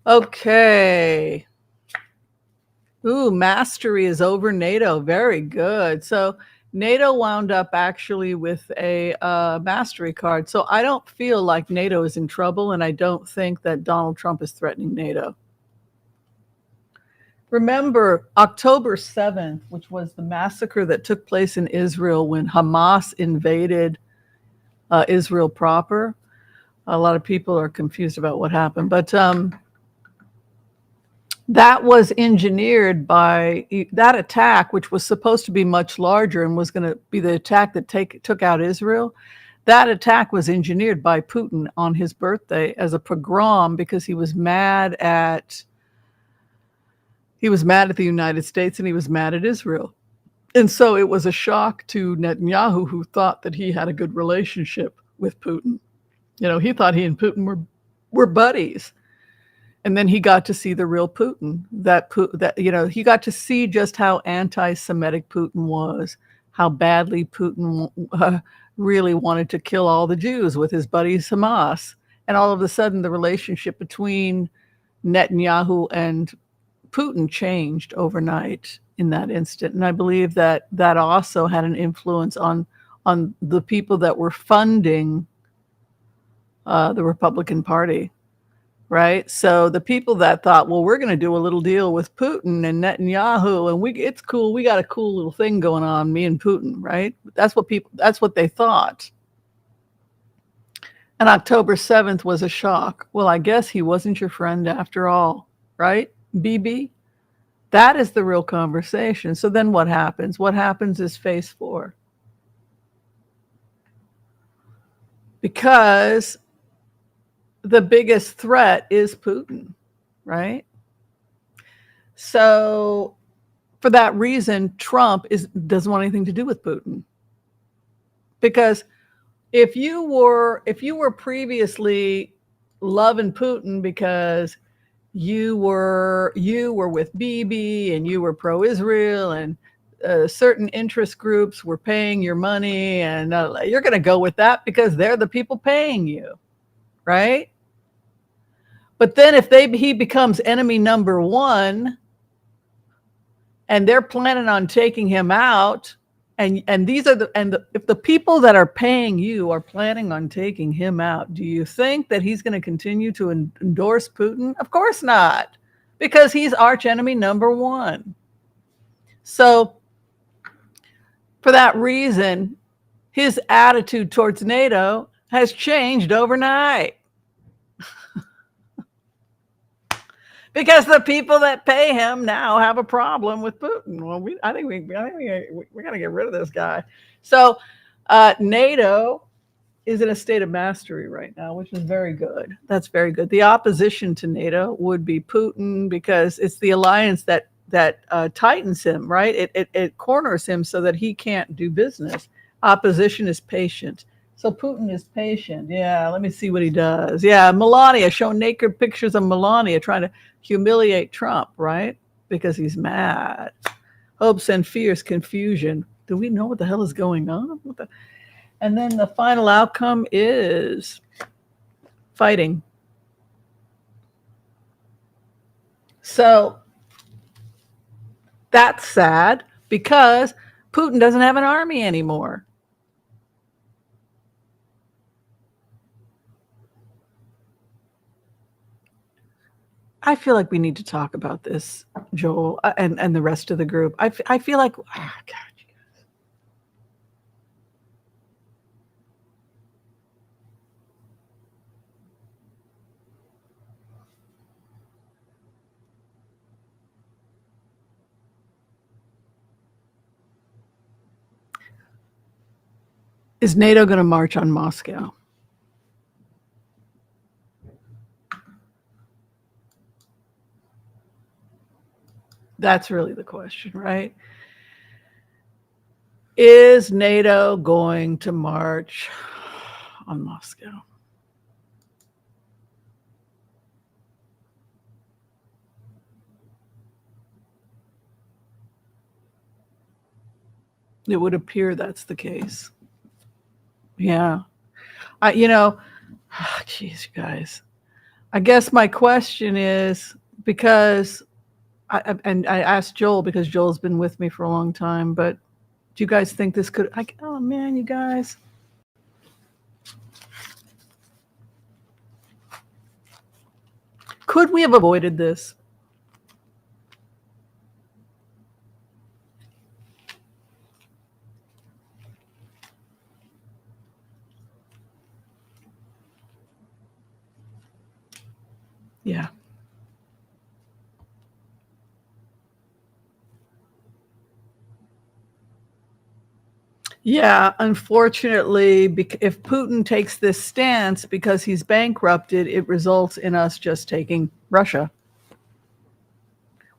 Okay. Ooh, mastery is over NATO. Very good. So NATO wound up actually with a mastery card. So I don't feel like NATO is in trouble, and I don't think that Donald Trump is threatening NATO. Remember October 7th, which was the massacre that took place in Israel when Hamas invaded Israel proper. A lot of people are confused about what happened, but that was engineered by that attack, which was supposed to be much larger and was going to be the attack that took out Israel. That attack was engineered by Putin on his birthday as a pogrom because he was mad at the United States and he was mad at Israel. And so it was a shock to Netanyahu, who thought that he had a good relationship with Putin. You know, he thought he and Putin were buddies. And then he got to see the real Putin, he got to see just how anti-Semitic Putin was, how badly Putin really wanted to kill all the Jews with his buddies Hamas. And all of a sudden, the relationship between Netanyahu and Putin changed overnight in that instant. And I believe that also had an influence on the people that were funding the Republican Party. Right. So the people that thought, well, we're going to do a little deal with Putin and Netanyahu and it's cool. We got a cool little thing going on, me and Putin. Right. That's what they thought. And October 7th was a shock. Well, I guess he wasn't your friend after all. Right. BB. That is the real conversation. So then what happens? What happens is phase 4. Because the biggest threat is Putin, right? So for that reason, Trump doesn't want anything to do with Putin. Because if you were previously loving Putin because you were with Bibi and you were pro-Israel and certain interest groups were paying your money, and you're going to go with that because they're the people paying you. Right? But then if he becomes enemy number 1 and they're planning on taking him out, and if the people that are paying you are planning on taking him out, do you think that he's going to continue to endorse Putin? Of course not, because he's arch enemy number 1. So for that reason, his attitude towards NATO has changed overnight. Because the people that pay him now have a problem with Putin. Well, I think we got to get rid of this guy. So NATO is in a state of mastery right now, which is very good. That's very good. The opposition to NATO would be Putin, because it's the alliance that tightens him, right? It corners him so that he can't do business. Opposition is patient. So Putin is patient. Yeah, let me see what he does. Yeah, Melania, showing naked pictures of Melania trying to humiliate Trump, right? Because he's mad. Hopes and fears, confusion. Do we know what the hell is going on? And then the final outcome is fighting. So that's sad because Putin doesn't have an army anymore. I feel like we need to talk about this, Joel, and the rest of the group. I feel like, God, you guys. Is NATO going to march on Moscow? That's really the question, right? Is NATO going to march on Moscow? It would appear that's the case. Yeah. Geez, you guys. I guess my question is, because and I asked Joel because Joel's been with me for a long time, but do you guys think this could, oh man, you guys. Could we have avoided this? Yeah. Yeah, unfortunately, if Putin takes this stance because he's bankrupted, it results in us just taking Russia.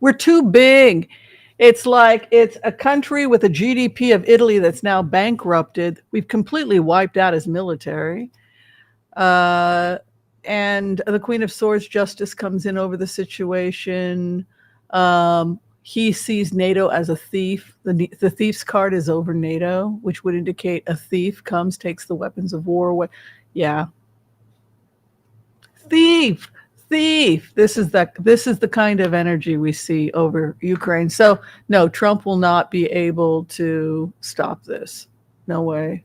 We're too big. It's like it's a country with a GDP of Italy that's now bankrupted. We've completely wiped out his military. And the Queen of Swords justice comes in over the situation. He sees NATO as a thief. The thief's card is over NATO, which would indicate a thief comes, takes the weapons of war. Yeah. Thief. This is the kind of energy we see over Ukraine. So no, Trump will not be able to stop this. No way.